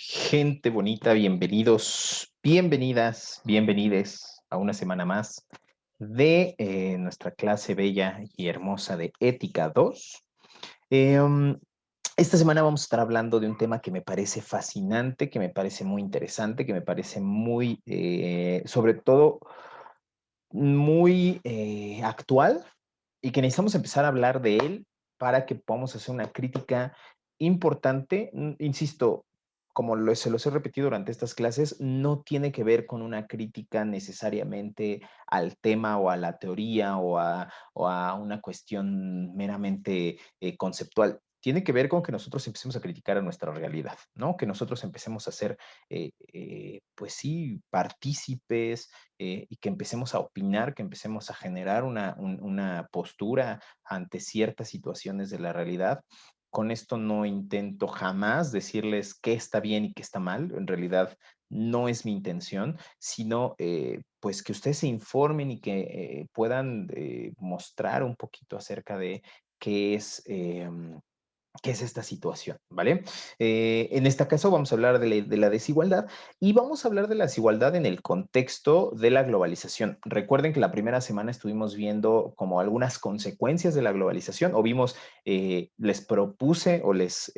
Gente bonita, bienvenidos, bienvenidas, bienvenides a una semana más de nuestra clase bella y hermosa de Ética 2. Eh, um, esta semana vamos a estar hablando de un tema que me parece fascinante, que me parece muy interesante, que me parece muy, sobre todo, muy actual y que necesitamos empezar a hablar de él para que podamos hacer una crítica importante. Insisto, como se los he repetido durante estas clases, no tiene que ver con una crítica necesariamente al tema o a la teoría o a una cuestión meramente conceptual. Tiene que ver con que nosotros empecemos a criticar a nuestra realidad, ¿no? Que nosotros empecemos a ser, pues sí, partícipes y que empecemos a opinar, que empecemos a generar una postura ante ciertas situaciones de la realidad. Con esto no intento jamás decirles qué está bien y qué está mal. En realidad no es mi intención, sino pues que ustedes se informen y que puedan mostrar un poquito acerca de qué es qué es esta situación, ¿vale? En este caso vamos a hablar de la desigualdad y vamos a hablar de la desigualdad en el contexto de la globalización. Recuerden que la primera semana estuvimos viendo como algunas consecuencias de la globalización o vimos, les propuse o les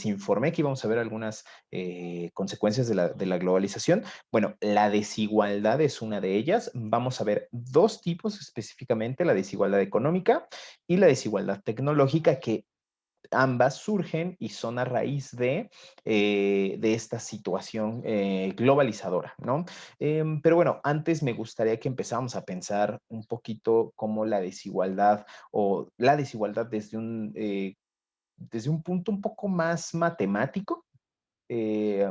informé que íbamos a ver algunas consecuencias de la globalización. Bueno, la desigualdad es una de ellas. Vamos a ver dos tipos específicamente, la desigualdad económica y la desigualdad tecnológica, que ambas surgen y son a raíz de esta situación globalizadora, ¿no? Pero bueno, antes me gustaría que empezáramos a pensar un poquito cómo la desigualdad o la desigualdad desde un punto un poco más matemático. eh,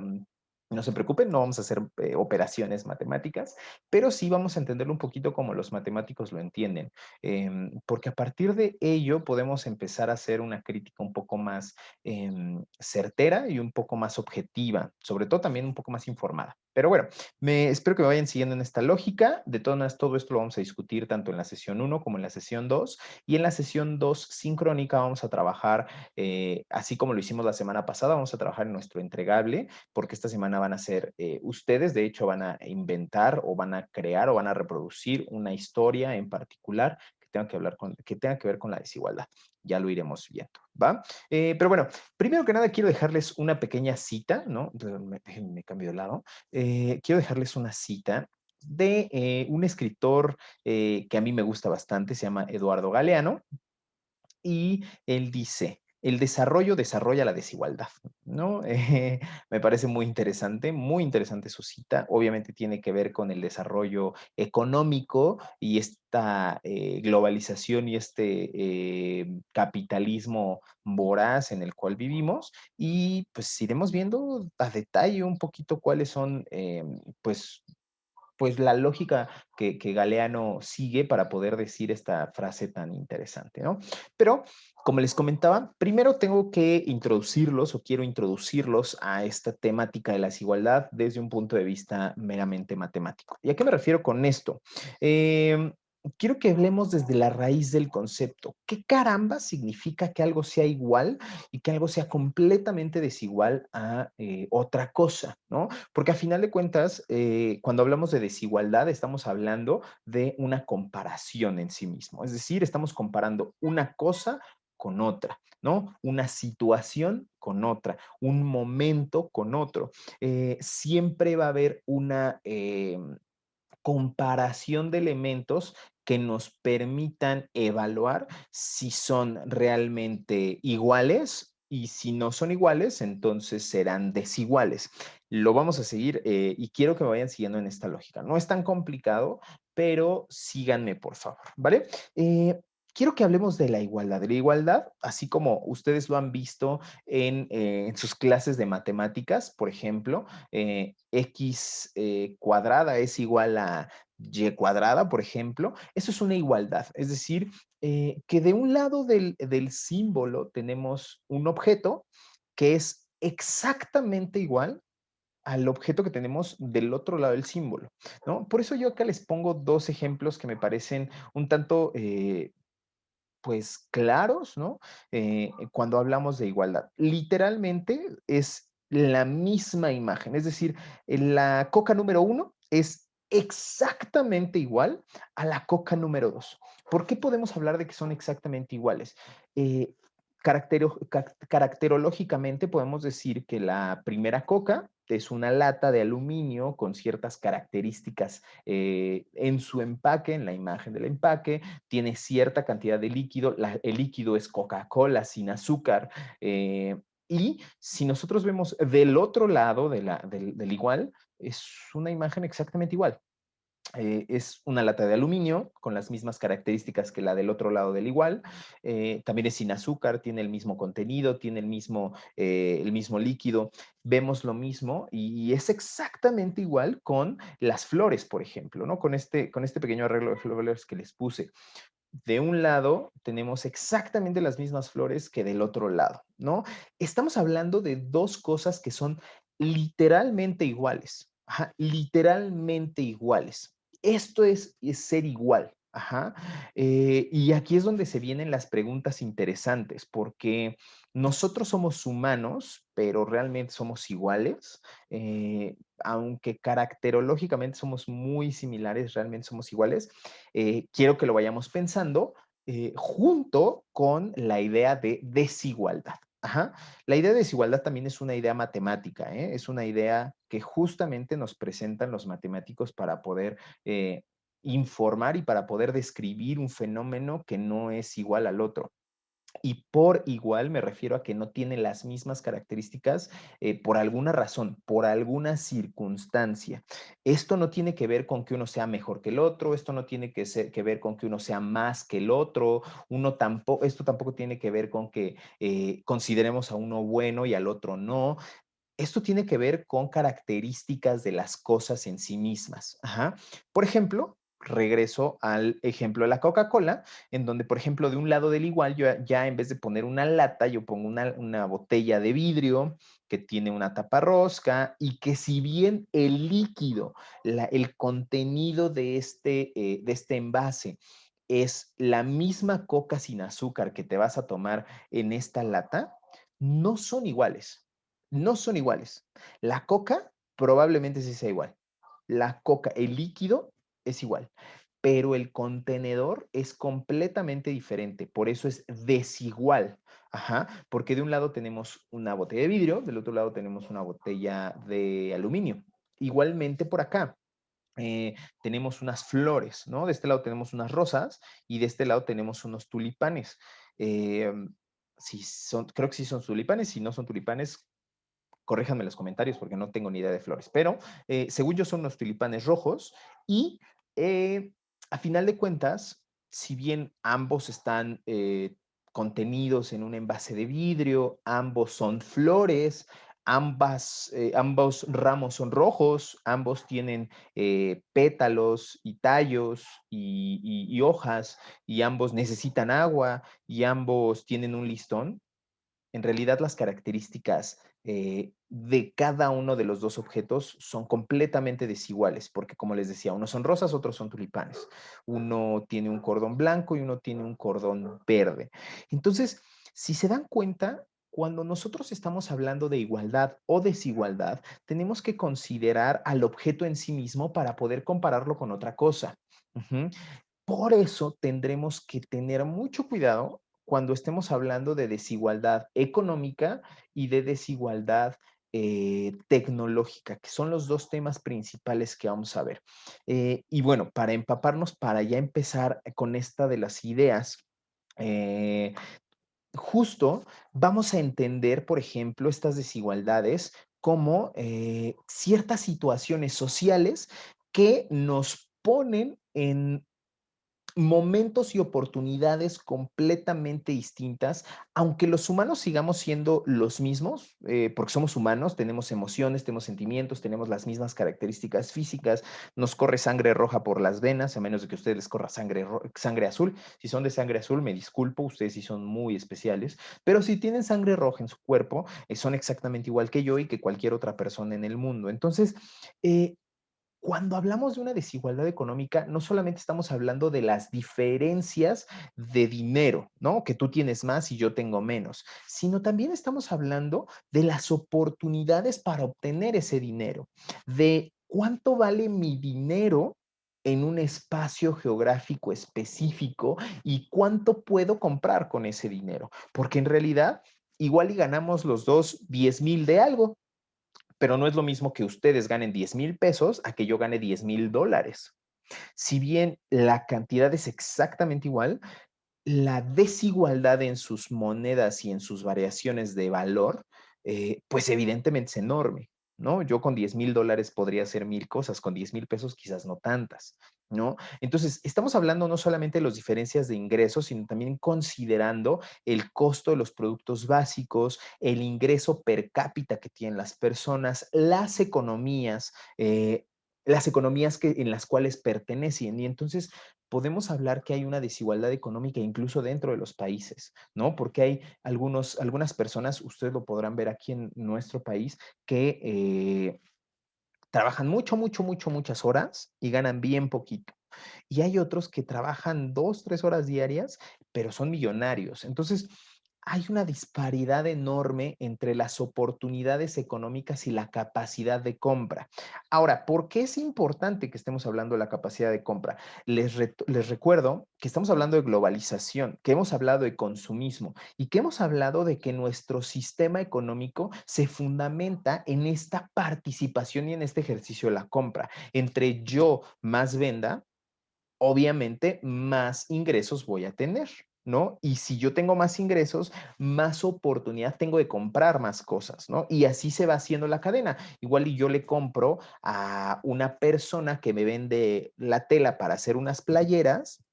no se preocupen, no vamos a hacer operaciones matemáticas, pero sí vamos a entenderlo un poquito como los matemáticos lo entienden, porque a partir de ello podemos empezar a hacer una crítica un poco más certera y un poco más objetiva, sobre todo también un poco más informada. Pero bueno, espero que me vayan siguiendo en esta lógica. De todas maneras, todo esto lo vamos a discutir tanto en la sesión uno como en la sesión 2. Y en la sesión 2 sincrónica vamos a trabajar, así como lo hicimos la semana pasada, vamos a trabajar en nuestro entregable, porque esta semana van a ser ustedes, de hecho, van a inventar o van a crear o van a reproducir una historia en particular que tenga que ver con la desigualdad. Ya lo iremos viendo, ¿va? Pero bueno, primero que nada quiero dejarles una pequeña cita, ¿no? Entonces, me cambio de lado. Quiero dejarles una cita de un escritor que a mí me gusta bastante, se llama Eduardo Galeano, y él dice, el desarrollo desarrolla la desigualdad, ¿no? Me parece muy interesante su cita. Obviamente tiene que ver con el desarrollo económico y esta globalización y este capitalismo voraz en el cual vivimos. Y pues iremos viendo a detalle un poquito cuáles son, pues la lógica que Galeano sigue para poder decir esta frase tan interesante, ¿no? Pero, como les comentaba, primero tengo que introducirlos o quiero introducirlos a esta temática de la desigualdad desde un punto de vista meramente matemático. ¿Y a qué me refiero con esto? Eh, Quiero que hablemos desde la raíz del concepto. ¿Qué caramba significa que algo sea igual y que algo sea completamente desigual a otra cosa, ¿no? Porque a final de cuentas, cuando hablamos de desigualdad, estamos hablando de una comparación en sí mismo. Es decir, estamos comparando una cosa con otra, ¿no? Una situación con otra, un momento con otro. Siempre va a haber una comparación de elementos que nos permitan evaluar si son realmente iguales, y si no son iguales, entonces serán desiguales. Lo vamos a seguir y quiero que me vayan siguiendo en esta lógica. No es tan complicado, pero síganme, por favor, ¿vale? Quiero que hablemos de la igualdad. De la igualdad, así como ustedes lo han visto en sus clases de matemáticas, por ejemplo, x cuadrada es igual a y cuadrada, por ejemplo. Eso es una igualdad. Es decir, que de un lado del símbolo tenemos un objeto que es exactamente igual al objeto que tenemos del otro lado del símbolo, ¿no? Por eso yo acá les pongo dos ejemplos que me parecen un tanto, pues, claros, ¿no? Cuando hablamos de igualdad. Literalmente es la misma imagen. Es decir, la coca número 1 es exactamente igual a la coca número 2. ¿Por qué podemos hablar de que son exactamente iguales? Eh, Caracterológicamente podemos decir que la primera coca es una lata de aluminio con ciertas características en su empaque, en la imagen del empaque, tiene cierta cantidad de líquido, el líquido es Coca-Cola sin azúcar, y si nosotros vemos del otro lado del igual, es una imagen exactamente igual. Es una lata de aluminio con las mismas características que la del otro lado del igual. También es sin azúcar, tiene el mismo contenido, tiene el mismo líquido. Vemos lo mismo y es exactamente igual con las flores, por ejemplo, ¿no? Con este pequeño arreglo de flores que les puse. De un lado tenemos exactamente las mismas flores que del otro lado, ¿no? Estamos hablando de dos cosas que son literalmente iguales, ajá, literalmente iguales. Esto es ser igual, ajá. Y aquí es donde se vienen las preguntas interesantes, porque nosotros somos humanos, pero realmente somos iguales. Aunque caracterológicamente somos muy similares, realmente somos iguales. Quiero que lo vayamos pensando junto con la idea de desigualdad. Ajá. La idea de desigualdad también es una idea matemática, ¿eh? Es una idea que justamente nos presentan los matemáticos para poder informar y para poder describir un fenómeno que no es igual al otro. Y por igual me refiero a que no tiene las mismas características por alguna razón, por alguna circunstancia. Esto no tiene que ver con que uno sea mejor que el otro, esto no tiene que ver con que uno sea más que el otro, esto tampoco tiene que ver con que consideremos a uno bueno y al otro no. Esto tiene que ver con características de las cosas en sí mismas. Ajá. Por ejemplo, regreso al ejemplo de la Coca-Cola, en donde, por ejemplo, de un lado del igual, yo ya en vez de poner una lata, yo pongo una botella de vidrio que tiene una tapa rosca y que si bien el líquido, el contenido de este envase es la misma coca sin azúcar que te vas a tomar en esta lata, no son iguales. No son iguales. La coca probablemente sí sea igual. La coca, el líquido es igual, pero el contenedor es completamente diferente. Por eso es desigual. Ajá, porque de un lado tenemos una botella de vidrio, del otro lado tenemos una botella de aluminio. Igualmente por acá. Tenemos unas flores, ¿no? De este lado tenemos unas rosas y de este lado tenemos unos tulipanes. Eh, creo que sí son tulipanes, si no son tulipanes, corríjanme en los comentarios porque no tengo ni idea de flores, pero según yo son unos tulipanes rojos y a final de cuentas, si bien ambos están contenidos en un envase de vidrio, ambos son flores, ambos ramos son rojos, ambos tienen pétalos y tallos y hojas y ambos necesitan agua y ambos tienen un listón. En realidad las características de cada uno de los dos objetos son completamente desiguales, porque como les decía, unos son rosas, otros son tulipanes. Uno tiene un cordón blanco y uno tiene un cordón verde. Entonces, si se dan cuenta, cuando nosotros estamos hablando de igualdad o desigualdad, tenemos que considerar al objeto en sí mismo para poder compararlo con otra cosa. Ujú. Por eso tendremos que tener mucho cuidado cuando estemos hablando de desigualdad económica y de desigualdad tecnológica, que son los dos temas principales que vamos a ver. Y bueno, para empaparnos, para ya empezar con esta de las ideas, eh, justo vamos a entender, por ejemplo, estas desigualdades como ciertas situaciones sociales que nos ponen en momentos y oportunidades completamente distintas, aunque los humanos sigamos siendo los mismos, porque somos humanos, tenemos emociones, tenemos sentimientos, tenemos las mismas características físicas, nos corre sangre roja por las venas, a menos de que a ustedes les corra sangre azul. Si son de sangre azul, me disculpo, ustedes sí son muy especiales, pero si tienen sangre roja en su cuerpo, son exactamente igual que yo y que cualquier otra persona en el mundo. Entonces, eh, cuando hablamos de una desigualdad económica, no solamente estamos hablando de las diferencias de dinero, ¿no? Que tú tienes más y yo tengo menos, sino también estamos hablando de las oportunidades para obtener ese dinero, de cuánto vale mi dinero en un espacio geográfico específico y cuánto puedo comprar con ese dinero, porque en realidad igual y ganamos los dos 10,000 de algo, pero no es lo mismo que ustedes ganen 10,000 pesos a que yo gane $10,000. Si bien la cantidad es exactamente igual, la desigualdad en sus monedas y en sus variaciones de valor, pues evidentemente es enorme, ¿no? Yo con $10,000 podría hacer mil cosas, con 10,000 pesos quizás no tantas, ¿no? Entonces, estamos hablando no solamente de las diferencias de ingresos, sino también considerando el costo de los productos básicos, el ingreso per cápita que tienen las personas, las economías en las cuales pertenecen. Y entonces podemos hablar que hay una desigualdad económica incluso dentro de los países, ¿no? Porque hay algunas personas, ustedes lo podrán ver aquí en nuestro país, que trabajan muchas horas y ganan bien poquito. Y hay otros que trabajan 2, 3 horas diarias, pero son millonarios. Entonces, hay una disparidad enorme entre las oportunidades económicas y la capacidad de compra. Ahora, ¿por qué es importante que estemos hablando de la capacidad de compra? Les recuerdo que estamos hablando de globalización, que hemos hablado de consumismo y que hemos hablado de que nuestro sistema económico se fundamenta en esta participación y en este ejercicio de la compra. Entre yo más venda, obviamente más ingresos voy a tener, ¿no? Y si yo tengo más ingresos, más oportunidad tengo de comprar más cosas, ¿no? Y así se va haciendo la cadena. Igual y yo le compro a una persona que me vende la tela para hacer unas playeras,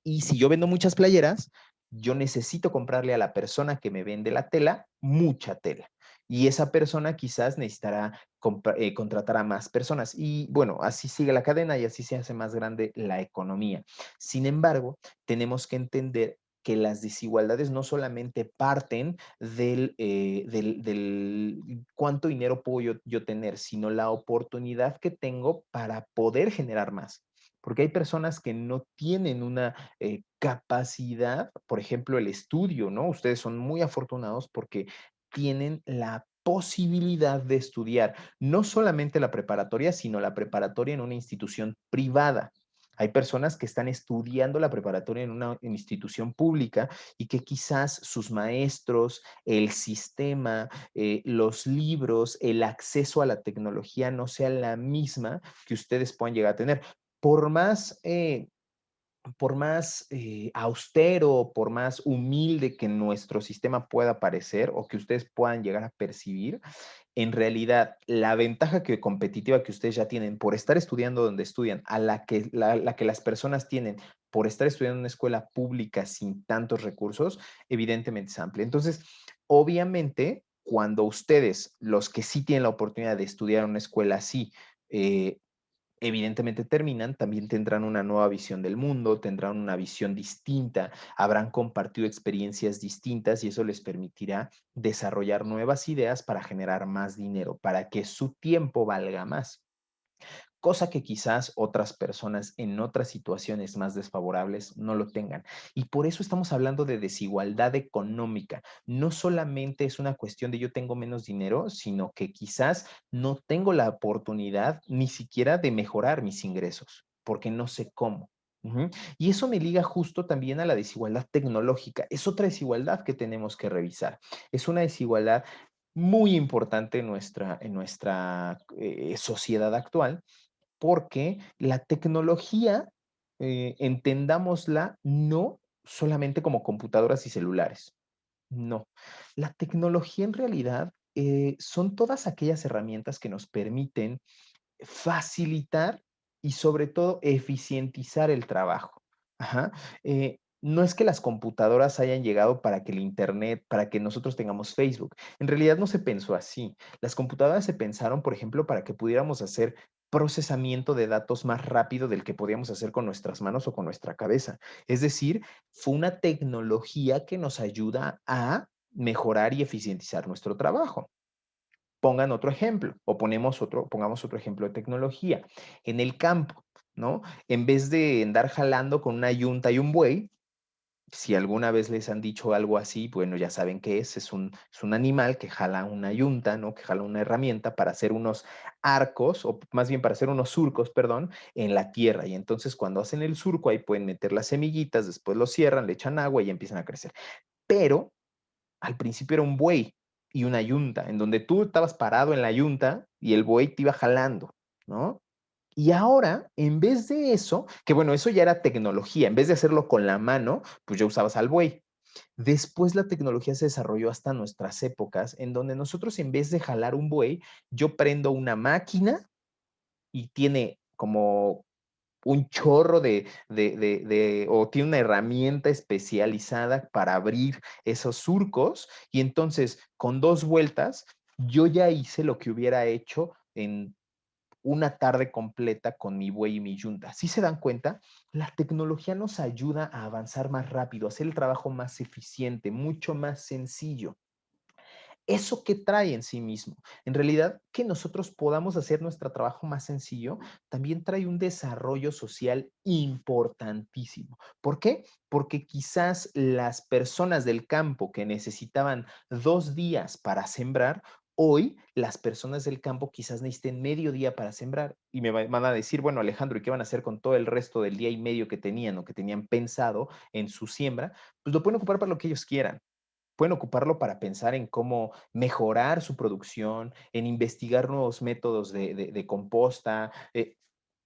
y si yo vendo muchas playeras, yo necesito comprarle a la persona que me vende la tela mucha tela. Y esa persona quizás necesitará contratar a más personas. Y bueno, así sigue la cadena y así se hace más grande la economía. Sin embargo, tenemos que entender que las desigualdades no solamente parten del cuánto dinero puedo yo tener, sino la oportunidad que tengo para poder generar más. Porque hay personas que no tienen una capacidad, por ejemplo, el estudio, ¿no? Ustedes son muy afortunados porque tienen la posibilidad de estudiar no solamente la preparatoria, sino la preparatoria en una institución privada. Hay personas que están estudiando la preparatoria en una institución pública y que quizás sus maestros, el sistema, los libros, el acceso a la tecnología no sea la misma que ustedes puedan llegar a tener. Por más austero, por más humilde que nuestro sistema pueda parecer o que ustedes puedan llegar a percibir, en realidad la ventaja competitiva que ustedes ya tienen por estar estudiando donde estudian, a la que las personas tienen por estar estudiando en una escuela pública sin tantos recursos, evidentemente es amplia. Entonces, obviamente, cuando ustedes, los que sí tienen la oportunidad de estudiar en una escuela así, evidentemente terminan, también tendrán una nueva visión del mundo, tendrán una visión distinta, habrán compartido experiencias distintas y eso les permitirá desarrollar nuevas ideas para generar más dinero, para que su tiempo valga más, cosa que quizás otras personas en otras situaciones más desfavorables no lo tengan. Y por eso estamos hablando de desigualdad económica. No solamente es una cuestión de yo tengo menos dinero, sino que quizás no tengo la oportunidad ni siquiera de mejorar mis ingresos, porque no sé cómo. Ujú. Y eso me liga justo también a la desigualdad tecnológica. Es otra desigualdad que tenemos que revisar. Es una desigualdad muy importante en nuestra sociedad actual, porque la tecnología, entendámosla no solamente como computadoras y celulares, no. La tecnología en realidad son todas aquellas herramientas que nos permiten facilitar y sobre todo eficientizar el trabajo. Ajá. No es que las computadoras hayan llegado para que el Internet, para que nosotros tengamos Facebook. En realidad no se pensó así. Las computadoras se pensaron, por ejemplo, para que pudiéramos hacer procesamiento de datos más rápido del que podíamos hacer con nuestras manos o con nuestra cabeza. Es decir, fue una tecnología que nos ayuda a mejorar y eficientizar nuestro trabajo. pongan otro ejemplo o pongamos otro ejemplo de tecnología. En el campo, ¿no? En vez de andar jalando con una yunta y un buey, si alguna vez les han dicho algo así, bueno, ya saben qué es un animal que jala una yunta, ¿no? Que jala una herramienta para hacer unos arcos, o más bien para hacer unos surcos, perdón, en la tierra. Y entonces cuando hacen el surco, ahí pueden meter las semillitas, después lo cierran, le echan agua y empiezan a crecer. Pero al principio era un buey y una yunta, en donde tú estabas parado en la yunta y el buey te iba jalando, ¿no? Y ahora, en vez de eso, que bueno, eso ya era tecnología, en vez de hacerlo con la mano, pues ya usabas al buey. Después la tecnología se desarrolló hasta nuestras épocas, en donde nosotros en vez de jalar un buey, yo prendo una máquina y tiene como un chorro o tiene una herramienta especializada para abrir esos surcos y entonces con 2 vueltas yo ya hice lo que hubiera hecho en una tarde completa con mi buey y mi yunta. ¿Sí se dan cuenta? La tecnología nos ayuda a avanzar más rápido, a hacer el trabajo más eficiente, mucho más sencillo. ¿Eso que trae en sí mismo? En realidad, que nosotros podamos hacer nuestro trabajo más sencillo, también trae un desarrollo social importantísimo. ¿Por qué? Porque quizás las personas del campo que necesitaban 2 días para sembrar, hoy las personas del campo quizás necesiten medio día para sembrar. Y me van a decir, bueno, Alejandro, ¿y qué van a hacer con todo el resto del día y medio que tenían o que tenían pensado en su siembra? Pues lo pueden ocupar para lo que ellos quieran. Pueden ocuparlo para pensar en cómo mejorar su producción, en investigar nuevos métodos de composta.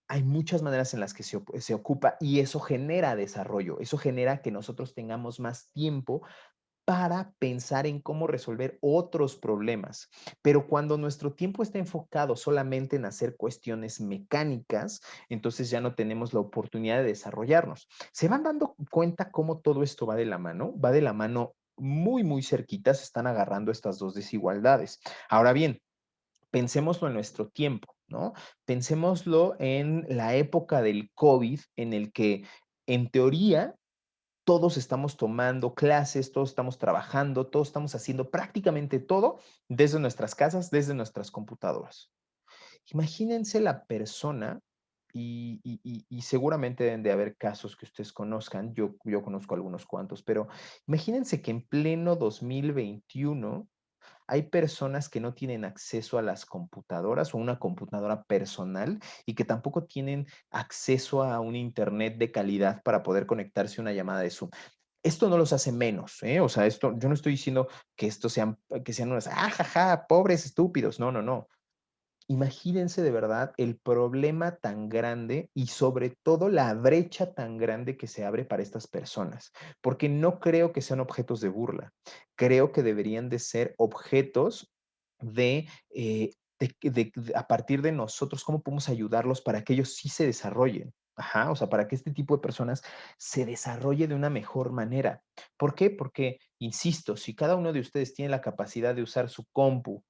Hay muchas maneras en las que se ocupa y eso genera desarrollo, eso genera que nosotros tengamos más tiempo para pensar en cómo resolver otros problemas. Pero cuando nuestro tiempo está enfocado solamente en hacer cuestiones mecánicas, entonces ya no tenemos la oportunidad de desarrollarnos. ¿Se van dando cuenta cómo todo esto va de la mano? Va de la mano muy, muy cerquita, se están agarrando estas dos desigualdades. Ahora bien, pensémoslo en nuestro tiempo, ¿no? Pensémoslo en la época del COVID, en el que en teoría todos estamos tomando clases, todos estamos trabajando, todos estamos haciendo prácticamente todo desde nuestras casas, desde nuestras computadoras. Imagínense la persona, y seguramente deben de haber casos que ustedes conozcan, yo conozco algunos cuantos, pero imagínense que en pleno 2021 hay personas que no tienen acceso a las computadoras o una computadora personal y que tampoco tienen acceso a un internet de calidad para poder conectarse a una llamada de Zoom. Esto no los hace menos, ¿eh? O sea, yo no estoy diciendo que sean unas, jaja, pobres estúpidos. No, no, no. Imagínense de verdad el problema tan grande y sobre todo la brecha tan grande que se abre para estas personas, porque no creo que sean objetos de burla, creo que deberían de ser objetos de, a partir de nosotros, cómo podemos ayudarlos para que ellos sí se desarrollen. Ajá, o sea, para que este tipo de personas se desarrolle de una mejor manera. ¿Por qué? Porque, insisto, si cada uno de ustedes tiene la capacidad de usar su compu,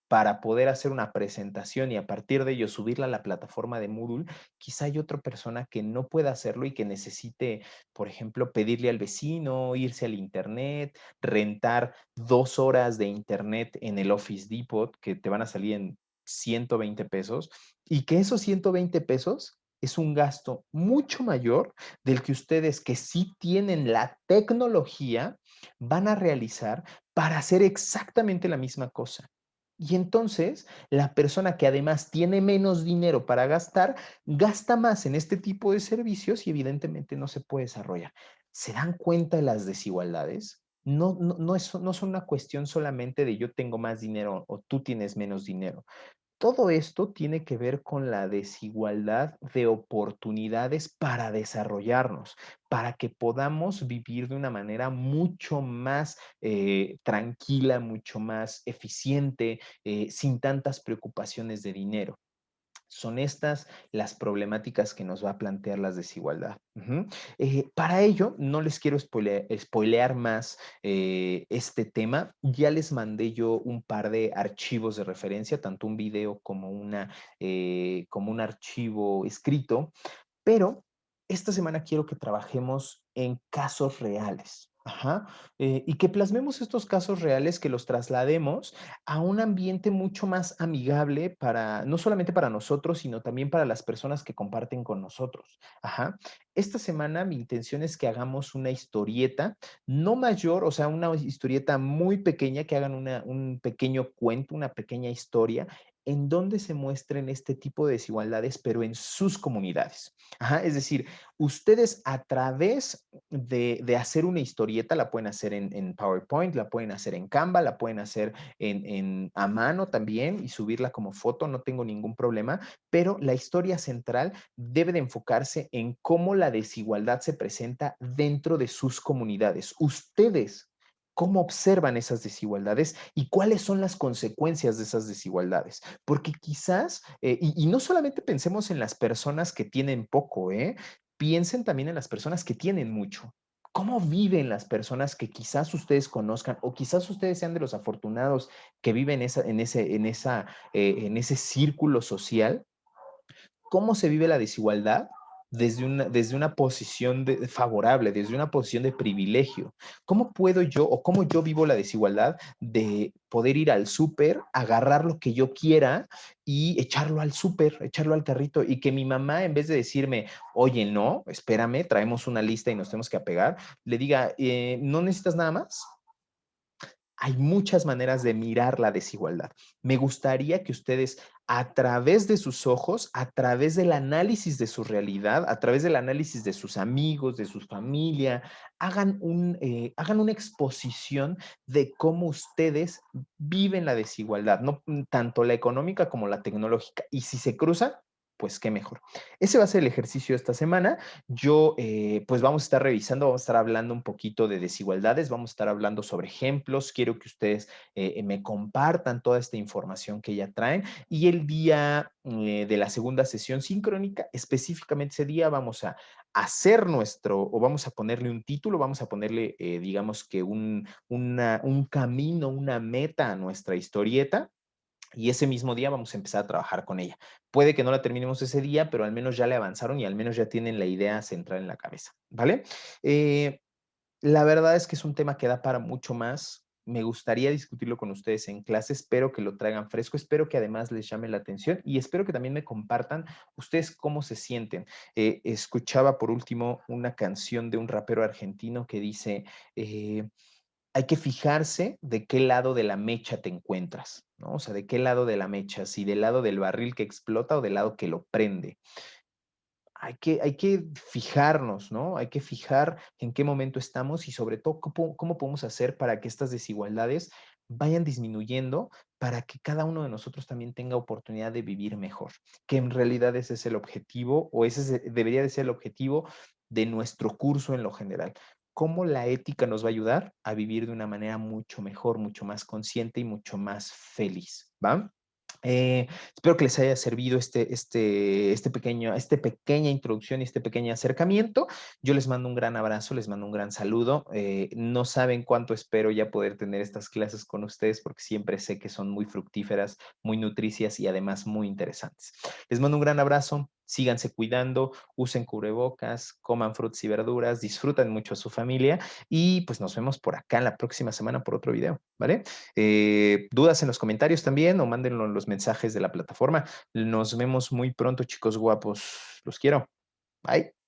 para poder hacer una presentación y a partir de ello subirla a la plataforma de Moodle, quizá hay otra persona que no pueda hacerlo y que necesite, por ejemplo, pedirle al vecino, irse al internet, rentar 2 horas de internet en el Office Depot que te van a salir en 120 pesos y que esos 120 pesos es un gasto mucho mayor del que ustedes que sí tienen la tecnología van a realizar para hacer exactamente la misma cosa. Y entonces, la persona que además tiene menos dinero para gastar, gasta más en este tipo de servicios y evidentemente no se puede desarrollar. ¿Se dan cuenta de las desigualdades? No son una cuestión solamente de yo tengo más dinero o tú tienes menos dinero. Todo esto tiene que ver con la desigualdad de oportunidades para desarrollarnos, para que podamos vivir de una manera mucho más tranquila, mucho más eficiente, sin tantas preocupaciones de dinero. Son estas las problemáticas que nos va a plantear la desigualdad. Para ello, no les quiero spoilear más este tema. Ya les mandé yo un par de archivos de referencia, tanto un video como un archivo escrito, pero esta semana quiero que trabajemos en casos reales. Ajá, y que plasmemos estos casos reales, que los traslademos a un ambiente mucho más amigable para, no solamente para nosotros, sino también para las personas que comparten con nosotros. Ajá. Esta semana mi intención es que hagamos una historieta, no mayor, o sea, una historieta muy pequeña, que hagan un pequeño cuento, una pequeña historia en donde se muestren este tipo de desigualdades, pero en sus comunidades. Ajá, es decir, ustedes a través de hacer una historieta, la pueden hacer en PowerPoint, la pueden hacer en Canva, la pueden hacer a mano también y subirla como foto, no tengo ningún problema, pero la historia central debe de enfocarse en cómo la desigualdad se presenta dentro de sus comunidades. Ustedes, ¿cómo observan esas desigualdades y cuáles son las consecuencias de esas desigualdades? Porque quizás, y no solamente pensemos en las personas que tienen poco, piensen también en las personas que tienen mucho. ¿Cómo viven las personas que quizás ustedes conozcan o quizás ustedes sean de los afortunados que viven en ese círculo social? ¿Cómo se vive la desigualdad desde una posición favorable, desde una posición de privilegio? ¿Cómo puedo yo o cómo yo vivo la desigualdad de poder ir al súper, agarrar lo que yo quiera y echarlo al súper, echarlo al carrito y que mi mamá, en vez de decirme, oye, no, espérame, traemos una lista y nos tenemos que apegar, le diga, ¿no necesitas nada más? Hay muchas maneras de mirar la desigualdad. Me gustaría que ustedes, a través de sus ojos, a través del análisis de su realidad, a través del análisis de sus amigos, de su familia, hagan una exposición de cómo ustedes viven la desigualdad, no tanto la económica como la tecnológica. Y si se cruzan, pues qué mejor. Ese va a ser el ejercicio de esta semana. Yo, pues vamos a estar revisando, vamos a estar hablando un poquito de desigualdades, vamos a estar hablando sobre ejemplos. Quiero que ustedes me compartan toda esta información que ya traen. Y el día de la segunda sesión sincrónica, específicamente ese día, vamos a hacer o vamos a ponerle un título, vamos a ponerle, digamos que un camino, una meta a nuestra historieta y ese mismo día vamos a empezar a trabajar con ella. Puede que no la terminemos ese día, pero al menos ya le avanzaron y al menos ya tienen la idea central en la cabeza, ¿vale? Eh, la verdad es que es un tema que da para mucho más. Me gustaría discutirlo con ustedes en clase. Espero que lo traigan fresco. Espero que además les llame la atención y espero que también me compartan ustedes cómo se sienten. Escuchaba por último una canción de un rapero argentino que dice, hay que fijarse de qué lado de la mecha te encuentras, ¿no? O sea, de qué lado de la mecha, si del lado del barril que explota o del lado que lo prende. Hay que fijarnos, ¿no? Hay que fijar en qué momento estamos y sobre todo cómo podemos hacer para que estas desigualdades vayan disminuyendo para que cada uno de nosotros también tenga oportunidad de vivir mejor, que en realidad ese es el objetivo o debería de ser el objetivo de nuestro curso en lo general. Cómo la ética nos va a ayudar a vivir de una manera mucho mejor, mucho más consciente y mucho más feliz, ¿va? Espero que les haya servido esta pequeña introducción y este pequeño acercamiento. Yo les mando un gran abrazo, les mando un gran saludo. No saben cuánto espero ya poder tener estas clases con ustedes porque siempre sé que son muy fructíferas, muy nutricias y además muy interesantes. Les mando un gran abrazo. Síganse cuidando, usen cubrebocas, coman frutas y verduras, disfruten mucho a su familia y pues nos vemos por acá la próxima semana por otro video, ¿vale? Dudas en los comentarios también o mándenlo en los mensajes de la plataforma. Nos vemos muy pronto, chicos guapos. Los quiero. Bye.